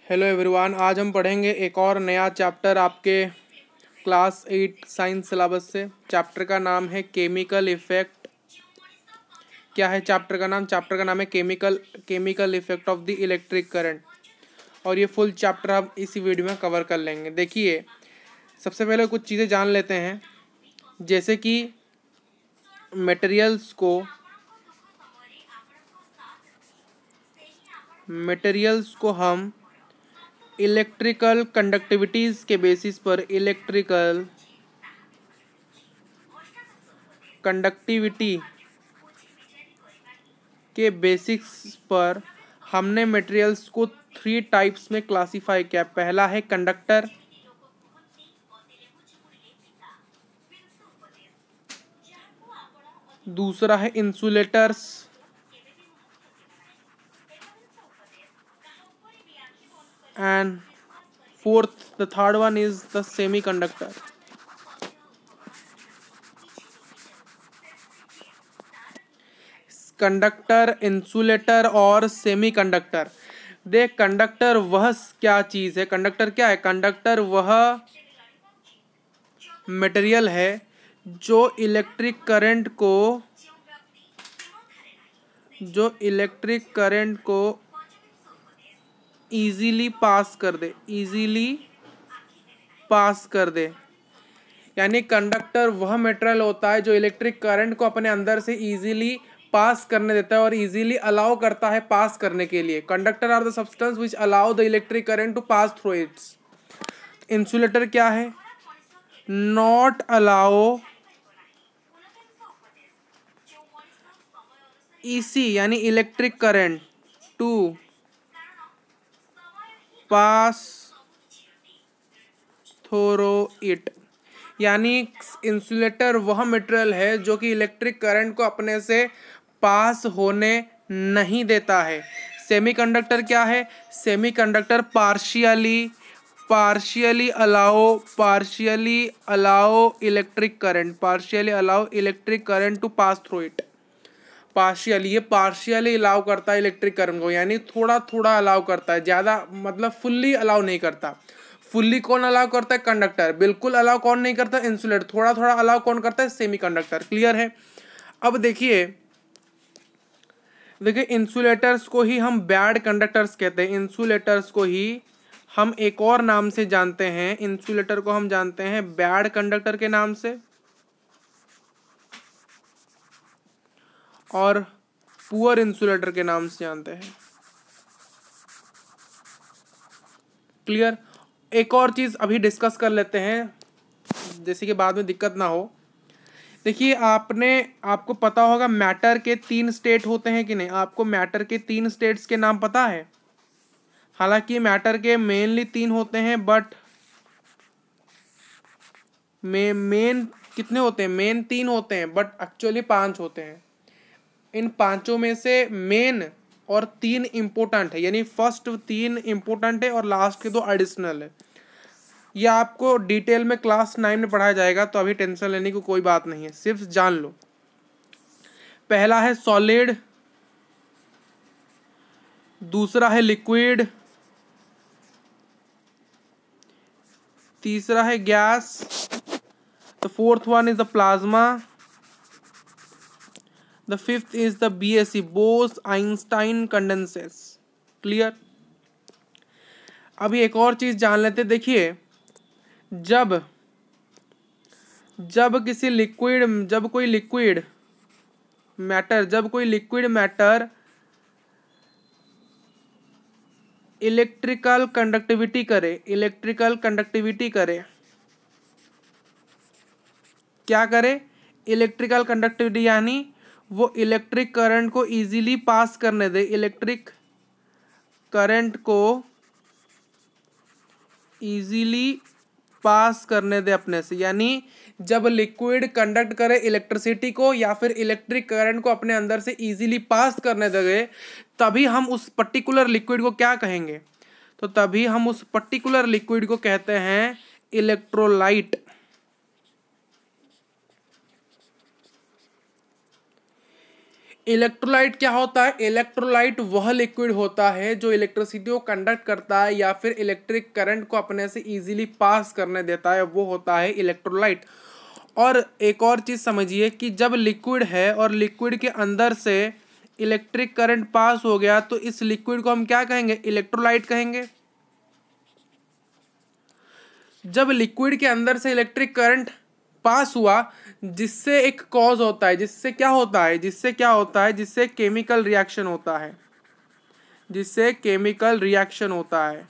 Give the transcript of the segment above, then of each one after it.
Hello everyone, आज हम पढ़ेंगे एक और नया चैप्टर आपके क्लास 8 साइंस सिलेबस से। चैप्टर का नाम है केमिकल इफेक्ट। क्या है चैप्टर का नाम? चैप्टर का नाम है chemical effect of the electric current. और ये फुल चैप्टर हम इसी वीडियो में कवर कर लेंगे। देखिए, सबसे पहले कुछ चीज़ें जान लेते हैं, जैसे कि मटेरियल्स को हम इलेक्ट्रिकल कंडक्टिविटीज़ के बेसिस पर इलेक्ट्रिकल कंडक्टिविटी के बेसिक्स पर हमने मटेरियल्स को 3 टाइप्स में क्लासिफाई किया। पहला है कंडक्टर, दूसरा है insulators, and the third one is the semiconductor. Conductor, insulator और सेमीकंडक्टर। देख, कंडक्टर वह क्या चीज़ है? कंडक्टर क्या है? कंडक्टर वह मटेरियल है जो इलेक्ट्रिक करंट को इजीली पास कर दे। यानी कंडक्टर वह मटेरियल होता है जो इलेक्ट्रिक करंट को अपने अंदर से इजीली पास करने देता है और इजीली अलाउ करता है पास करने के लिए। Conductor are the substance which allow the electric current to pass through its. Insulator क्या है? नॉट अलाउ ईसी यानी electric current to pass through it. यानी इंसुलेटर वह मटेरियल है जो कि इलेक्ट्रिक करंट को अपने से पास होने नहीं देता है। सेमीकंडक्टर क्या है? Semiconductor partially allow electric current to pass through it. Partially allow करता है इलेक्ट्रिक करंट को, यानी थोड़ा थोड़ा अलाउ करता है, ज़्यादा मतलब फुल्ली अलाउ नहीं करता। फुल्ली कौन अलाउ करता है? कंडक्टर। बिल्कुल अलाउ कौन नहीं करता? इंसुलेटर। थोड़ा थोड़ा अलाउ कौन करता है? सेमीकंडक्टर। क्लियर है? अब देखिए, इंसुलेटर्स को ही हम बैड कंडक्टर्स कहते हैं। इंसुलेटर्स को ही हम एक और नाम से जानते हैं। इंसुलेटर को हम जानते हैं बैड कंडक्टर के नाम से और पुअर इंसुलेटर के नाम से जानते हैं। क्लियर? एक और चीज अभी डिस्कस कर लेते हैं, जैसे कि बाद में दिक्कत ना हो। देखिए, आपको पता होगा मैटर के 3 स्टेट होते हैं कि नहीं? आपको मैटर के 3 स्टेट्स के नाम पता है? हालांकि मैटर के मेनली 3 होते हैं, बट मेन कितने होते हैं? मेन 3 होते हैं, बट एक्चुअली 5 होते हैं। इन 5 में से मेन और 3 इंपोर्टेंट है, यानी फर्स्ट 3 इंपोर्टेंट है और लास्ट के 2 एडिशनल है। यह आपको डिटेल में क्लास 9 में पढ़ाया जाएगा, तो अभी टेंशन लेने की कोई बात नहीं है, सिर्फ जान लो। पहला है सॉलिड, दूसरा है लिक्विड, तीसरा है gas, the fourth one is the plasma, the fifth is the BSC, Bose Einstein condenses. Clear? अभी एक और चीज जान लेते। देखिए, जब कोई लिक्विड मैटर इलेक्ट्रिकल कंडक्टिविटी करे, क्या करे? इलेक्ट्रिकल कंडक्टिविटी, यानी वो इलेक्ट्रिक करंट को इजीली पास करने दे। इलेक्ट्रिक करंट को इजीली पास करने दे अपने से। यानी जब लिक्विड कंडक्ट करे इलेक्ट्रिसिटी को या फिर इलेक्ट्रिक करंट को अपने अंदर से इजीली पास करने देंगे, तभी हम उस पर्टिकुलर लिक्विड को क्या कहेंगे? तो तभी हम उस पर्टिकुलर लिक्विड को कहते हैं इलेक्ट्रोलाइट। इलेक्ट्रोलाइट क्या होता है? इलेक्ट्रोलाइट वह लिक्विड होता है जो इलेक्ट्रिसिटी को कंडक्ट करता है या फिर इलेक्ट्रिक करंट को अपने से इजीली पास करने देता है, वो होता है इलेक्ट्रोलाइट। और एक और चीज़ समझिए कि जब लिक्विड है और लिक्विड के अंदर से इलेक्ट्रिक करंट पास हो गया तो इस लिक्विड को हम क्या कहेंगे? इलेक्ट्रोलाइट कहेंगे। जब लिक्विड के अंदर से इलेक्ट्रिक करंट पास हुआ जिससे एक कॉज होता है, जिससे क्या होता है? जिससे केमिकल रिएक्शन होता है,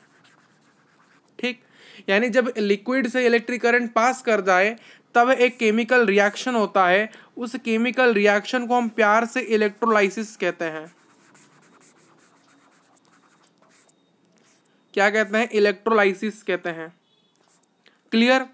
ठीक। यानी जब लिक्विड से इलेक्ट्रिक करंट पास कर जाए तब एक केमिकल रिएक्शन होता है। उस केमिकल रिएक्शन को हम प्यार से इलेक्ट्रोलाइसिस कहते हैं। क्या कहते हैं? इलेक्ट्रोलाइसिस कहते हैं। क्लियर?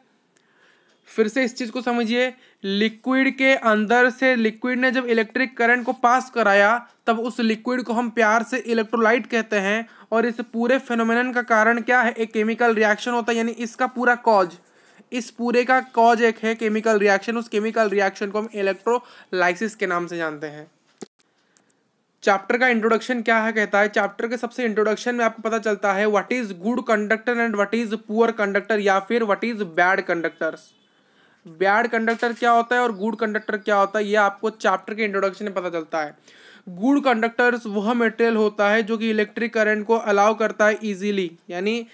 फिर से इस चीज को समझिए, लिक्विड के अंदर से लिक्विड ने जब इलेक्ट्रिक करंट को पास कराया तब उस लिक्विड को हम प्यार से इलेक्ट्रोलाइट कहते हैं। और इस पूरे फेनोमेनन का कारण क्या है? एक केमिकल रिएक्शन होता है। यानी इसका पूरा कॉज, इस पूरे का कॉज एक है केमिकल रिएक्शन। उस केमिकल रिएक्शन को हम इलेक्ट्रोलाइसिस के नाम से जानते हैं। चैप्टर का इंट्रोडक्शन क्या है कहता है? चैप्टर के सबसे इंट्रोडक्शन में आपको पता चलता है what is good conductor and what is poor conductor, या फिर what is bad conductors. Bad conductor क्या होता है और गुड कंडक्टर क्या होता है, ये आपको चैप्टर के इंट्रोडक्शन में पता चलता है। गुड कंडक्टर्स वह मटेरियल होता है जो कि इलेक्ट्रिक करंट को अलाउ करता है इजीली। यानी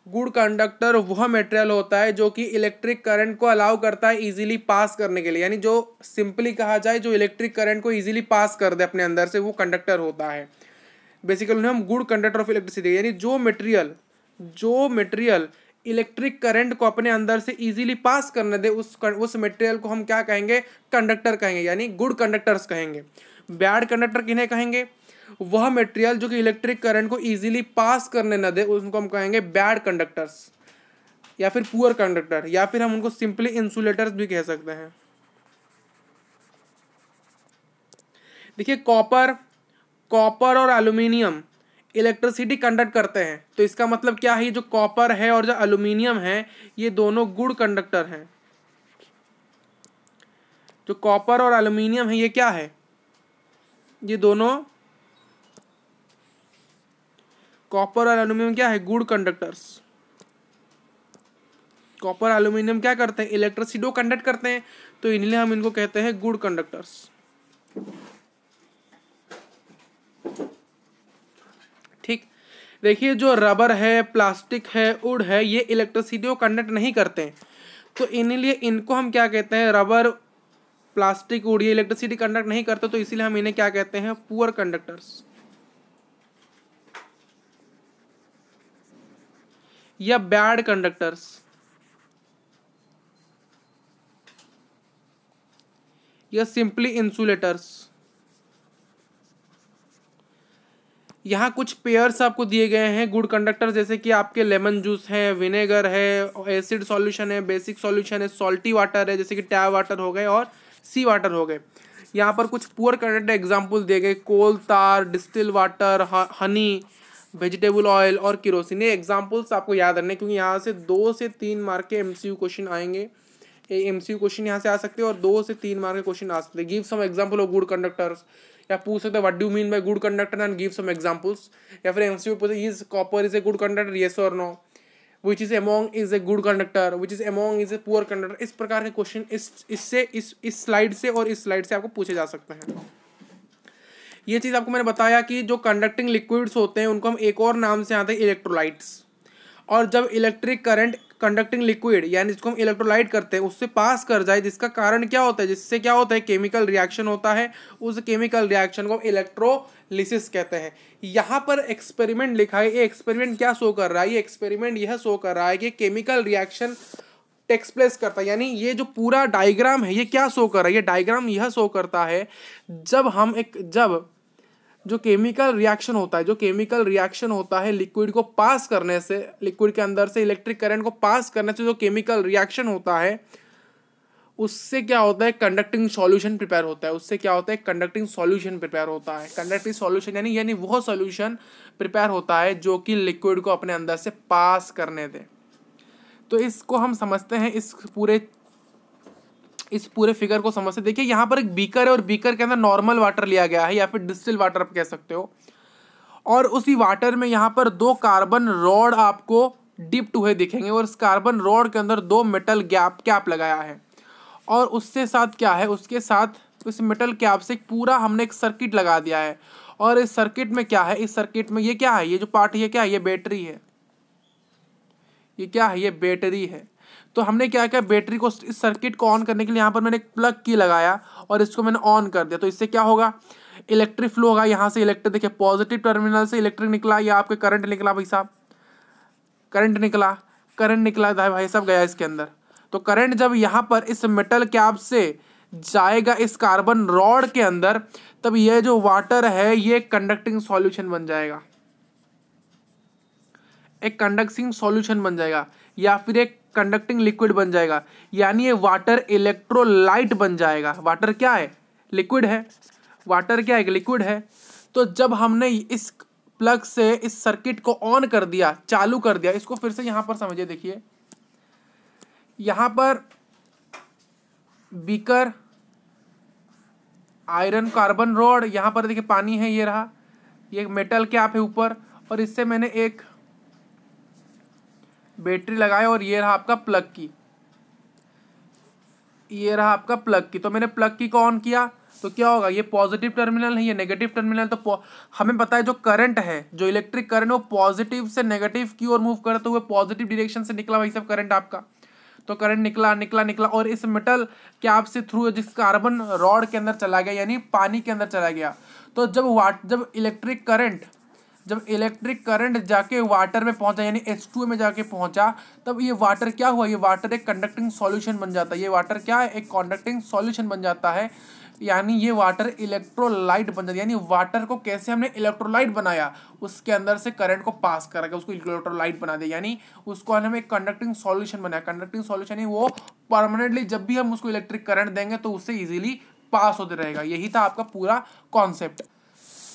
गुड कंडक्टर वह मटेरियल होता है जो कि इलेक्ट्रिक करंट को अलाउ करता है इजीली पास करने के लिए। यानी जो सिंपली कहा जाए जो इलेक्ट्रिक करंट को इजीली पास कर दे अपने अंदर से, वो कंडक्टर होता है। बेसिकली हम गुड कंडक्टर ऑफ इलेक्ट्रिसिटी, यानी जो मटेरियल इलेक्ट्रिक करंट को अपने अंदर से इजीली पास करने दे, उस मटेरियल को हम क्या कहेंगे? कंडक्टर कहेंगे, यानी गुड कंडक्टर्स कहेंगे। बैड कंडक्टर किन्हें कहेंगे? वह मटेरियल जो कि इलेक्ट्रिक करंट को इजीली पास करने न दे, उसको हम कहेंगे बैड कंडक्टर्स या फिर पुअर कंडक्टर, या फिर हम उनको सिंपली इंसुलेटर्स भी कह सकते हैं। देखिए, कॉपर और एल्यूमिनियम इलेक्ट्रिसिटी कंडक्ट करते हैं। तो इसका मतलब क्या है? जो कॉपर है और जो एल्यूमिनियम है ये दोनों गुड कंडक्टर हैं। जो कॉपर और एल्यूमिनियम है ये क्या है? ये दोनों कॉपर और एल्यूमिनियम क्या है? Good conductors. कॉपर एल्यूमिनियम क्या करते हैं? इलेक्ट्रिसिटी को कंडक्ट करते हैं, तो इन्हें हम इनको कहते हैं गुड कंडक्टर्स। ठीक। देखिए, जो रबर है, प्लास्टिक है, वुड है, ये इलेक्ट्रिसिटी को कंडक्ट नहीं करते हैं, तो इन्हीं इनको हम क्या कहते हैं? रबर, प्लास्टिक, वुड, ये इलेक्ट्रिसिटी कंडक्ट नहीं करते, तो इसीलिए हम इन्हें क्या कहते हैं? पुअर कंडक्टर्स या बैड कंडक्टर्स। या सिंपली इंसुलेटर्स। यहाँ कुछ पेयर्स आपको दिए गए हैं गुड कंडक्टर, जैसे कि आपके लेमन जूस है, विनेगर है, एसिड सॉल्यूशन है, बेसिक सॉल्यूशन है, सॉल्टी वाटर है जैसे कि टैप वाटर हो गए और सी वाटर हो गए। यहाँ पर कुछ पुअर कंडक्टर एग्जाम्पल दिए गए, कोल, तार, distil water, Honey, vegetable oil और किरोसिन। ये एग्जाम्पल्स आपको याद रखने, क्योंकि यहाँ से 2 से 3 मार्क के MCQ क्वेश्चन आएंगे। MCQ क्वेश्चन यहाँ से आ सकते हैं और 2 से 3 मार्क के क्वेश्चन आ सकते हैं। Give some example of good conductors, या पूछ सकते हैं what do mean by good conductor and give some examples. या फिर MCQ पूछे is copper is a good conductor, yes or no, which is among is a good conductor, which is among is a poor conductor. इस प्रकार के question इस slide से और इस स्लाइड से आपको पूछे जा सकते हैं। ये चीज़ आपको मैंने बताया कि जो कंडक्टिंग लिक्विड्स होते हैं उनको हम एक और नाम से आते हैं इलेक्ट्रोलाइट्स। और जब इलेक्ट्रिक करंट कंडक्टिंग लिक्विड यानी जिसको हम इलेक्ट्रोलाइट करते हैं उससे पास कर जाए, जिसका कारण क्या होता है? जिससे क्या होता है? केमिकल रिएक्शन होता है। उस केमिकल रिएक्शन को इलेक्ट्रोलिसिस कहते हैं। यहाँ पर एक्सपेरिमेंट लिखा है। ये एक्सपेरिमेंट क्या शो कर रहा है? ये एक्सपेरिमेंट यह शो कर रहा है कि केमिकल रिएक्शन टेक्स प्लेस करता है। यानी ये जो पूरा डायग्राम है ये क्या शो कर रहा है? ये डायग्राम यह शो करता है जब जो केमिकल रिएक्शन होता है लिक्विड को पास करने से, लिक्विड के अंदर से इलेक्ट्रिक करंट को पास करने से जो केमिकल रिएक्शन होता है उससे क्या होता है? कंडक्टिंग सॉल्यूशन प्रिपेयर होता है। कंडक्टिंग सॉल्यूशन यानी वो सॉल्यूशन प्रिपेयर होता है जो कि लिक्विड को अपने अंदर से पास करने दे। तो इसको हम समझते हैं इस पूरे इस पूरे फिगर को समझते देखिए, यहाँ पर एक बीकर है और बीकर के अंदर नॉर्मल वाटर लिया गया है या फिर डिस्टिल वाटर आप कह सकते हो, और उसी वाटर में यहाँ पर 2 कार्बन रॉड आपको डिप्ट हुए दिखेंगे और इस कार्बन रॉड के अंदर 2 मेटल कैप लगाया है, और उससे साथ क्या है, उसके साथ इस मेटल कैप से पूरा हमने एक सर्किट लगा दिया है, और इस सर्किट में क्या है, इस सर्किट में ये क्या है, ये जो पार्ट ये क्या है, ये बैटरी है, ये क्या है, ये बैटरी है। तो हमने क्या किया, बैटरी को, इस सर्किट को ऑन करने के लिए यहाँ पर मैंने एक प्लग की लगाया और इसको मैंने ऑन कर दिया। तो इससे क्या होगा, इलेक्ट्रिक फ्लो होगा, यहाँ से इलेक्ट्रिक, देखिए पॉजिटिव टर्मिनल से इलेक्ट्रिक निकला या आपके करंट निकला भाई साहब, करंट निकला भाई साहब गया इसके अंदर। तो करंट जब यहाँ पर इस मेटल कैप से जाएगा इस कार्बन रॉड के अंदर, तब ये जो वाटर है ये कंडक्टिंग सॉल्यूशन बन जाएगा, एक कंडक्टिंग सॉल्यूशन बन जाएगा या फिर एक कंडक्टिंग लिक्विड बन जाएगा, यानी ये वाटर इलेक्ट्रोलाइट बन जाएगा। वाटर क्या है, लिक्विड है, वाटर क्या है, लिक्विड है। तो जब हमने इस प्लग से इस सर्किट को ऑन कर दिया, चालू कर दिया, इसको फिर से यहां पर समझिए, देखिए यहां पर बीकर, आयरन कार्बन रॉड, यहां पर देखिए पानी है, ये रहा, ये मेटल कैप है ऊपर, और इससे मैंने एक बैटरी लगाया और ये रहा आपका प्लग की, ये रहा आपका प्लग की। तो मैंने प्लग की को ऑन किया तो क्या होगा, ये पॉजिटिव टर्मिनल है, ये नेगेटिव टर्मिनल। तो हमें पता है जो करंट है, जो इलेक्ट्रिक करंट वो पॉजिटिव से नेगेटिव की ओर मूव करे, तो वो पॉजिटिव डायरेक्शन से निकला वही सब करंट आपका। तो करंट निकला और इस मेटल कैप से थ्रू जिस कार्बन रॉड के अंदर चला गया, यानी पानी के अंदर चला गया। तो जब इलेक्ट्रिक करंट जाके वाटर में पहुंचा, यानी H2O में जाके पहुंचा, तब ये वाटर क्या हुआ, ये वाटर एक कंडक्टिंग सॉल्यूशन बन जाता है। ये वाटर क्या है, एक कंडक्टिंग सॉल्यूशन बन जाता है, यानी ये वाटर इलेक्ट्रोलाइट बन जाता है। यानी वाटर को कैसे हमने इलेक्ट्रोलाइट बनाया, उसके अंदर से करंट को पास करा के उसको इलेक्ट्रोलाइट बना दिया, यानी उसको हमने एक कंडक्टिंग सॉल्यूशन बनाया। कंडक्टिंग सॉल्यूशन वो परमानेंटली जब भी हम उसको इलेक्ट्रिक करंट देंगे तो उससे इजीली पास होते रहेगा। यही था आपका पूरा कॉन्सेप्ट।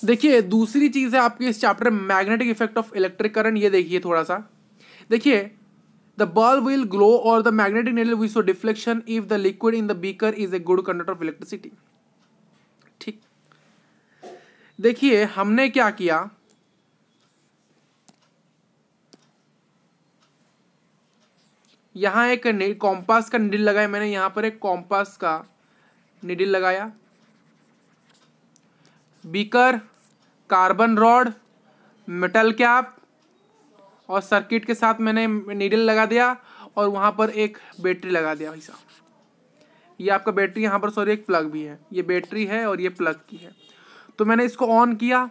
देखिए दूसरी चीज है आपके इस चैप्टर में magnetic effect of electric current. ये देखिए थोड़ा सा, देखिए द बल्ब विल ग्लो और the magnetic needle will show deflection if the liquid in the beaker is a good conductor of electricity. ठीक, देखिए हमने क्या किया, यहां एक कॉम्पास का नीडल लगाया मैंने, यहां पर एक कॉम्पास का नीडल लगाया, beaker, carbon rod, metal cap और सर्किट के साथ मैंने नीडल लगा दिया और वहां पर एक बैटरी लगा दिया भाई साहब। ये आपका बैटरी, यहाँ पर सॉरी एक प्लग भी है, ये बैटरी है और ये प्लग की है। तो मैंने इसको ऑन किया,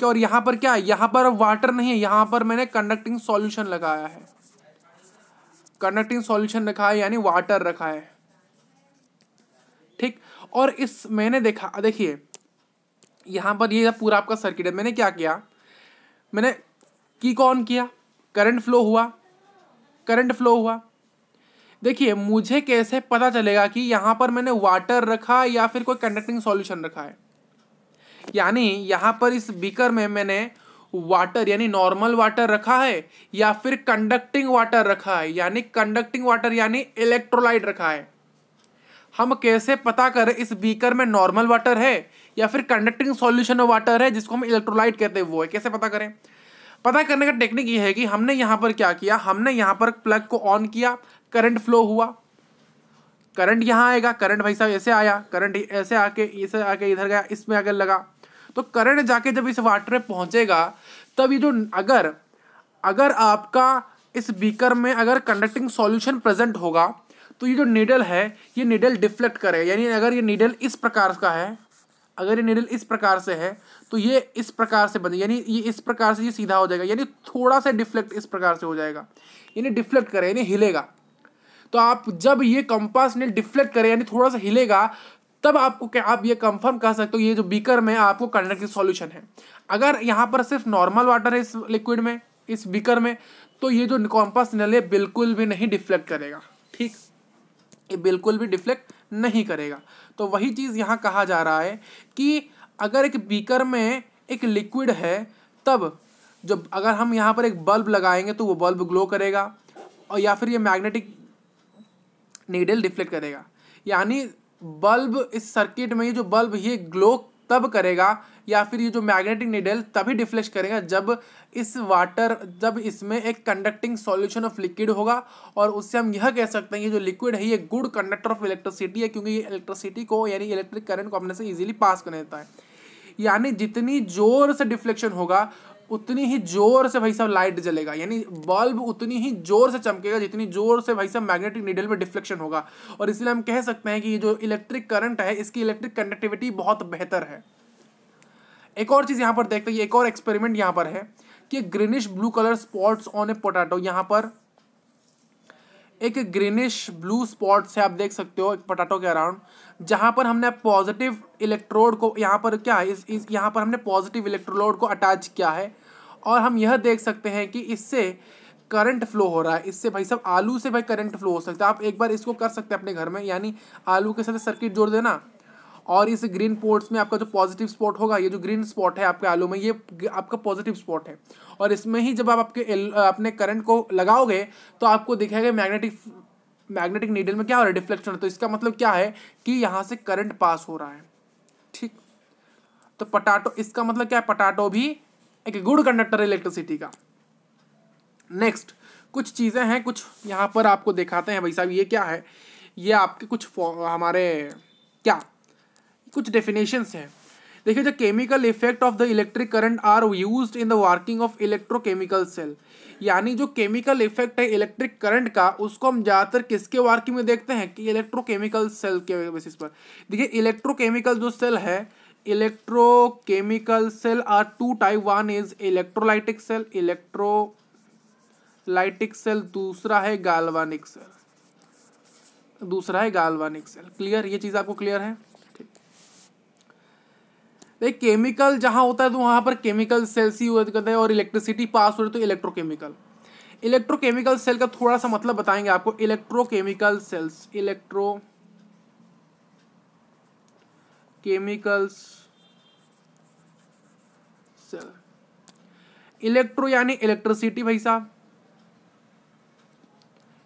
और यहाँ पर क्या है, यहाँ पर वाटर नहीं है, यहाँ पर मैंने कंडक्टिंग सॉल्यूशन लगाया है, कंडक्टिंग सॉल्यूशन रखा है यानी वाटर रखा है। ठीक, और इस मैंने देखा, देखिए यहां पर ये पूरा आपका सर्किट है। मैंने क्या किया, मैंने की को ऑन किया, करंट फ्लो हुआ। देखिए मुझे कैसे पता चलेगा कि यहां पर मैंने वाटर रखा या फिर कोई कंडक्टिंग सॉल्यूशन रखा है। यानी यहां पर इस बीकर में मैंने वाटर यानी नॉर्मल वाटर रखा है या फिर कंडक्टिंग वाटर रखा है, यानी कंडक्टिंग वाटर यानी इलेक्ट्रोलाइट रखा है। हम कैसे पता करें इस बीकर में नॉर्मल वाटर है या फिर कंडक्टिंग सॉल्यूशन वाटर है जिसको हम इलेक्ट्रोलाइट कहते हैं, वो है, कैसे पता करें। पता करने का टेक्निक ये है कि हमने यहाँ पर क्या किया, हमने यहाँ पर प्लग को ऑन किया, करंट फ्लो हुआ, करंट यहाँ आएगा, करंट भाई साहब ऐसे आया, करंट ऐसे आके इधर गया, इसमें अगर लगा तो करंट जाके जब इस वाटर में पहुंचेगा तब ये जो अगर आपका इस बीकर में अगर कंडक्टिंग सॉल्यूशन प्रेजेंट होगा तो ये जो नीडल है ये नीडल डिफ्लेक्ट करेगा। यानी अगर ये नीडल इस प्रकार का है, अगर ये नीडल इस प्रकार से है तो ये इस प्रकार से बने, यानी ये इस प्रकार से ये सीधा हो जाएगा, यानी थोड़ा सा डिफ्लेक्ट इस प्रकार से हो जाएगा, यानी डिफ्लेक्ट करे यानी हिलेगा। तो आप जब ये कंपास नीडल डिफ्लेक्ट करे यानी थोड़ा सा हिलेगा, तब आपको क्या, आप ये कंफर्म कर सकते हो ये जो बीकर में आपको कंडक्टिंग सॉल्यूशन है। अगर यहाँ पर सिर्फ नॉर्मल वाटर है इस लिक्विड में, इस बीकर में, तो ये जो कंपास नीडल है बिल्कुल भी नहीं डिफ्लेक्ट करेगा। ठीक, ये बिल्कुल भी डिफ्लेक्ट नहीं करेगा। तो वही चीज़ यहाँ कहा जा रहा है कि अगर एक बीकर में एक लिक्विड है तब जब अगर हम यहाँ पर एक बल्ब लगाएंगे तो वो बल्ब ग्लो करेगा, और या फिर ये मैग्नेटिक नीडल डिफ्लेक्ट करेगा। यानी बल्ब इस सर्किट में, ये जो बल्ब ये ग्लो तब करेगा या फिर ये जो मैग्नेटिक नीडल तभी डिफ्लेक्ट करेगा जब इसमें एक कंडक्टिंग सॉल्यूशन ऑफ लिक्विड होगा, और उससे हम यह कह सकते हैं ये जो लिक्विड है ये गुड कंडक्टर ऑफ इलेक्ट्रिसिटी है, क्योंकि ये इलेक्ट्रिसिटी को यानी इलेक्ट्रिक करंट को अपने से इजीली पास कर देता है। यानी जितनी जोर से डिफ्लेक्शन होगा उतनी ही जोर से भाई साहब लाइट जलेगा, यानी बल्ब उतनी ही जोर से चमकेगा जितनी जोर से भाई साहब मैग्नेटिक नीडल में डिफ्लेक्शन होगा। और इसलिए हम कह सकते हैं कि ये जो इलेक्ट्रिक करंट है इसकी इलेक्ट्रिक कंडक्टिविटी बहुत बेहतर है। एक और चीज यहाँ पर देखते हैं, एक और एक्सपेरिमेंट यहाँ पर है कि greenish blue colour spots on A potato. यहाँ पर एक ग्रीनिश ब्लू स्पॉट्स है, आप देख सकते हो एक पोटैटो के अराउंड, जहां पर हमने पॉजिटिव इलेक्ट्रोड को यहाँ पर क्या है यहाँ पर हमने पॉजिटिव इलेक्ट्रोड को अटैच किया है, और हम यह देख सकते हैं कि इससे करंट फ्लो हो रहा है। इससे भाई साहब आलू से भाई करंट फ्लो हो सकता है। आप एक बार इसको कर सकते हैं अपने घर में, यानी आलू के साथ सर्किट जोड़ देना, और इस ग्रीन पोर्ट्स में आपका जो पॉजिटिव स्पॉट होगा, ये जो ग्रीन स्पॉट है आपके आलू में ये आपका पॉजिटिव स्पॉट है, और इसमें ही जब आप अपने करंट को लगाओगे तो आपको दिखेगा मैग्नेटिक नीडल में क्या हो रहा है, डिफ्लेक्शन। तो इसका मतलब क्या है कि यहाँ से करंट पास हो रहा है। ठीक, तो पोटैटो, इसका मतलब क्या है, पोटैटो भी एक गुड कंडक्टर है इलेक्ट्रिसिटी का। नेक्स्ट कुछ चीजें हैं, कुछ यहाँ पर आपको दिखाते हैं भाई साहब। ये क्या है, ये आपके कुछ हमारे क्या कुछ डेफिनेशंस हैं। देखिए, the chemical effect of the electric current are used in the working of electrochemical cell. यानी जो केमिकल इफेक्ट है इलेक्ट्रिक करंट का, उसको हम ज़्यादातर किसके वर्किंग में देखते हैं कि इलेक्ट्रोकेमिकल सेल के बेसिस पर। देखिए, इलेक्ट्रोकेमिकल जो सेल है, electrochemical cell are two type, one is electrolytic cell, electrolytic cell, दूसरा है गाल्वानिक सेल। क्लियर, ये चीज़ आपको क्लियर है। देख, केमिकल जहां होता है तो वहां पर केमिकल सेल्स ही होते हैं, और इलेक्ट्रिसिटी पास हो रही तो इलेक्ट्रोकेमिकल सेल का थोड़ा सा मतलब बताएंगे आपको। इलेक्ट्रोकेमिकल सेल, इलेक्ट्रो यानी इलेक्ट्रिसिटी भाई साहब,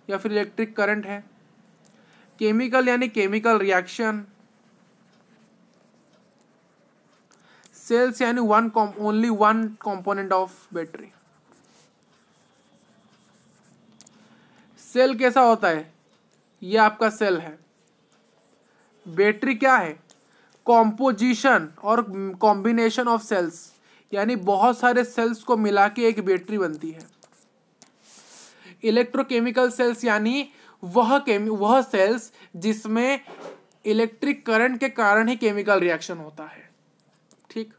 या फिर इलेक्ट्रिक करंट है। केमिकल यानी केमिकल रिएक्शन, सेल्स यानी only one component of battery. Cell कैसा होता है, ये आपका सेल है। बैटरी क्या है, कॉम्पोजिशन और कॉम्बिनेशन ऑफ सेल्स, यानी बहुत सारे सेल्स को मिला के एक बैटरी बनती है। इलेक्ट्रोकेमिकल सेल्स यानी वह सेल्स जिसमें इलेक्ट्रिक करंट के कारण ही केमिकल रिएक्शन होता है। ठीक,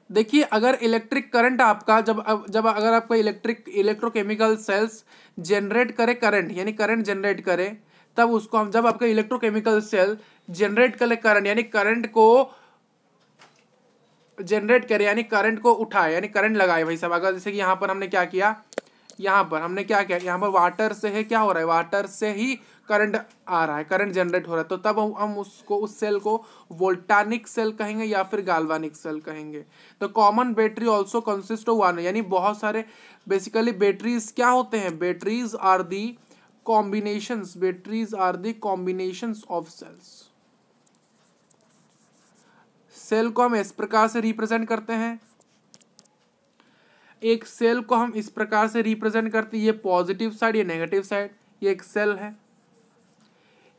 देखिए, अगर इलेक्ट्रिक करंट आपका जब अगर आपका इलेक्ट्रोकेमिकल सेल्स जनरेट करे करंट, यानी करंट जनरेट करे, तब उसको हम जब आपका इलेक्ट्रोकेमिकल सेल जनरेट करे करंट, यानी करंट को जनरेट करे, यानी करंट को उठाए, यानी करंट लगाए भाई साहब। अगर जैसे कि यहाँ पर हमने क्या किया, यहाँ पर वाटर से है, क्या हो रहा है, वाटर से ही करंट आ रहा है, करंट जनरेट हो रहा है, तो तब हम उस सेल को वोल्टानिक सेल कहेंगे या फिर गाल्वानिक सेल कहेंगे। तो common battery also consist of one, यानी बहुत सारे बेसिकली बैटरीज क्या होते हैं, batteries are the combinations of cells. Cell को हम इस प्रकार से रिप्रेजेंट करते हैं, एक सेल को हम इस प्रकार से रिप्रेजेंट करते हैं, ये पॉजिटिव साइड, ये नेगेटिव साइड, ये एक सेल है,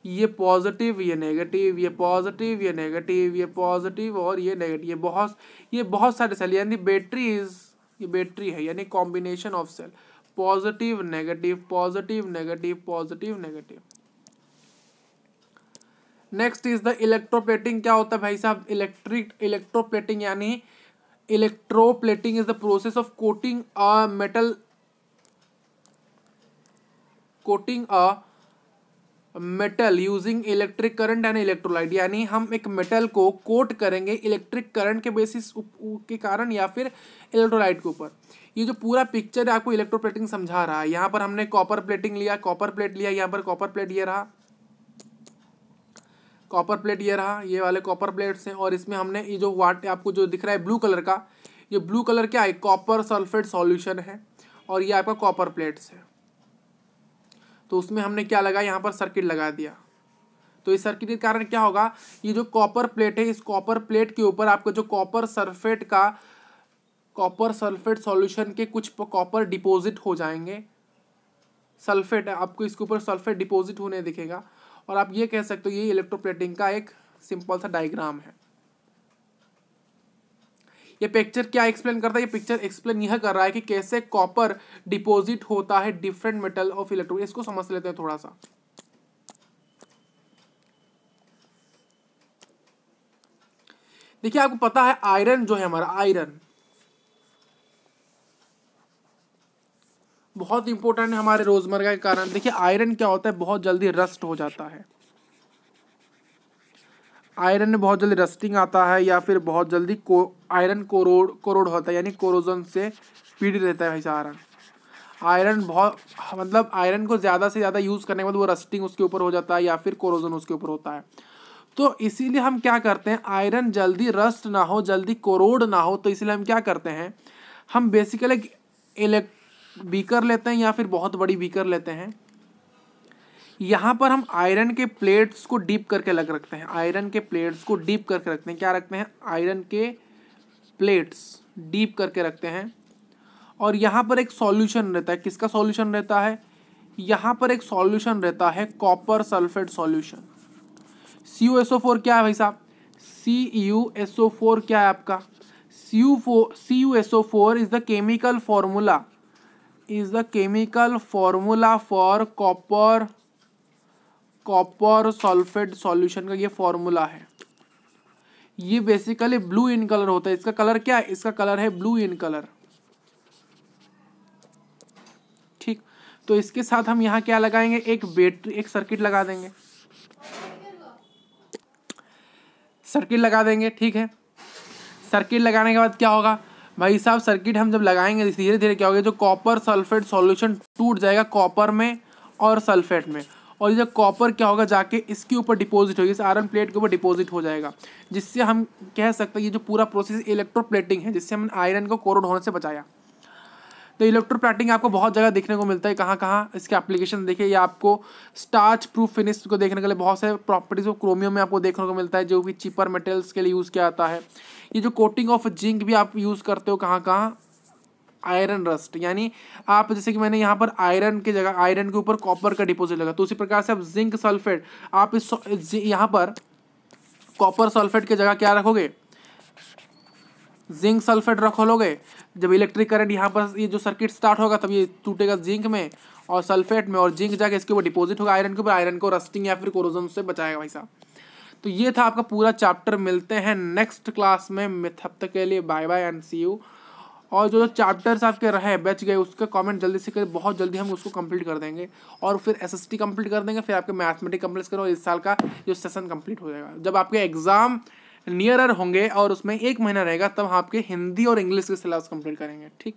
ये पॉजिटिव, ये नेगेटिव, ये पॉजिटिव, ये नेगेटिव, ये पॉजिटिव और ये नेगेटिव, ये बहुत सारे सेल, यानी ये बैटरी है, यानी combination of cell, positive negative, positive negative, positive negative. Next is the electroplating. क्या होता है भाई साहब, इलेक्ट्रोप्लेटिंग यानी electroplating is the process of coating a metal using electric current and electrolyte, यानी हम एक मेटल को कोट करेंगे इलेक्ट्रिक करंट के बेसिस के कारण या फिर इलेक्ट्रोलाइट के ऊपर। ये जो पूरा पिक्चर है आपको इलेक्ट्रोप्लेटिंग समझा रहा है। यहाँ पर हमने कॉपर प्लेट लिया, यहाँ पर कॉपर प्लेट ये रहा, ये वाले कॉपर प्लेट्स हैं, और इसमें हमने ये जो आपको जो दिख रहा है ब्लू कलर का, ये ब्लू कलर क्या है, कॉपर सल्फेट सॉल्यूशन है, और ये आपका कॉपर प्लेट्स है। तो उसमें हमने क्या लगाया, यहाँ पर सर्किट लगा दिया। तो इस सर्किट के कारण क्या होगा, ये जो कॉपर प्लेट है, इस कॉपर प्लेट के ऊपर आपको जो कॉपर सल्फेट सॉल्यूशन के कुछ कॉपर डिपॉजिट हो जाएंगे। सल्फेट है, आपको इसके ऊपर सल्फेट डिपॉजिट होने दिखेगा, और आप ये कह सकते हो ये इलेक्ट्रोप्लेटिंग का एक सिंपल सा डायग्राम है। ये पिक्चर क्या एक्सप्लेन करता है, ये पिक्चर एक्सप्लेन यह कर रहा है कि कैसे कॉपर डिपॉजिट होता है डिफरेंट मेटल ऑफ इलेक्ट्रो। इसको समझ लेते हैं थोड़ा सा। देखिए आपको पता है आयरन जो है हमारा, आयरन बहुत इंपॉर्टेंट है हमारे रोजमर्रा के कारण। देखिए आयरन क्या होता है, बहुत जल्दी रस्ट हो जाता है। आयरन में बहुत जल्दी रस्टिंग आता है, या फिर बहुत जल्दी आयरन कोरोड होता है, यानी कोरोजन से पीड़ित रहता है भाई आयरन। आयरन बहुत मतलब आयरन को ज़्यादा से ज़्यादा यूज़ करने के बाद वो रस्टिंग उसके ऊपर हो जाता है, या फिर कोरोजन उसके ऊपर होता है। तो इसीलिए हम क्या करते हैं, आयरन जल्दी रस्ट ना हो, जल्दी कोरोड ना हो, तो इसलिए हम क्या करते हैं, हम बेसिकली बीकर लेते हैं, या फिर बहुत बड़ी बीकर लेते हैं। यहाँ पर हम आयरन के प्लेट्स को डीप करके रखते हैं। आयरन के प्लेट्स को डीप करके रखते हैं। क्या रखते हैं, आयरन के प्लेट्स डीप करके रखते हैं। और यहाँ पर एक सॉल्यूशन रहता है। किसका सॉल्यूशन रहता है, यहाँ पर एक सॉल्यूशन रहता है कॉपर सल्फेट सॉल्यूशन। CuSO4 क्या है भाई साहब, CuSO4 क्या है आपका, CuSO4 is the chemical formula for copper sulphate solution का ये फॉर्मूला है। ये बेसिकली ब्लू इन कलर होता है। इसका कलर क्या है, इसका कलर है ब्लू इन कलर। ठीक, तो इसके साथ हम यहाँ क्या लगाएंगे, एक बैटरी, एक सर्किट लगा देंगे। सर्किट लगा देंगे, ठीक है। सर्किट लगाने के बाद क्या होगा भाई साहब, सर्किट हम जब लगाएंगे धीरे धीरे क्या होगा, जो कॉपर सल्फेट सॉल्यूशन टूट जाएगा कॉपर में और सल्फेट में, और ये जो कॉपर क्या होगा जाके इसके ऊपर डिपॉजिट होगी, इस आयरन प्लेट के ऊपर डिपॉजिट हो जाएगा, जिससे हम कह सकते हैं ये जो पूरा प्रोसेस इलेक्ट्रोप्लेटिंग है, जिससे हम आयरन को कोरोड होने से बचाया। तो इलेक्ट्रोप्लेटिंग आपको बहुत जगह देखने को मिलता है। कहाँ कहाँ इसके एप्लीकेशन देखिए, ये आपको स्टार्च प्रूफ फिनिश को देखने के लिए बहुत सारे प्रॉपर्टीज ऑफ क्रोमियम में आपको देखने को मिलता है, जो भी चीपर मेटल्स के लिए यूज़ किया जाता है। ये जो कोटिंग ऑफ जिंक भी आप यूज़ करते हो कहाँ कहाँ, आयरन रस्ट, यानी आप जैसे कि मैंने यहाँ पर आयरन की जगह आयरन के ऊपर कॉपर का डिपॉजिट लगा, तो उसी प्रकार से आप जिंक सल्फेट, आप इस यहाँ पर कॉपर सल्फेट की जगह क्या रखोगे, जिंक सल्फेट रखोगे। जब इलेक्ट्रिक करंट यहाँ पर ये जो सर्किट स्टार्ट होगा तब ये टूटेगा जिंक में और सल्फेट में, और जिंक जाके इसके ऊपर डिपॉजिट होगा आयरन के ऊपर, आयरन को रस्टिंग या फिर कोरोजन से बचाएगा भाई साहब। तो ये था आपका पूरा चैप्टर। मिलते हैं नेक्स्ट क्लास में, तब तक के लिए bye bye and see you. और जो चैप्टर्स आपके रहे बच गए उसका कमेंट जल्दी से करें, बहुत जल्दी हम उसको कंप्लीट कर देंगे, और फिर SST कंप्लीट कर देंगे, फिर आपके मैथमेटिक्स कंप्लीट करो, इस साल का जो सेशन कंप्लीट हो जाएगा। जब आपके एग्जाम नियरर होंगे और उसमें 1 महीना रहेगा, तब आपके हिंदी और इंग्लिश के सिलेबस कंप्लीट करेंगे। ठीक।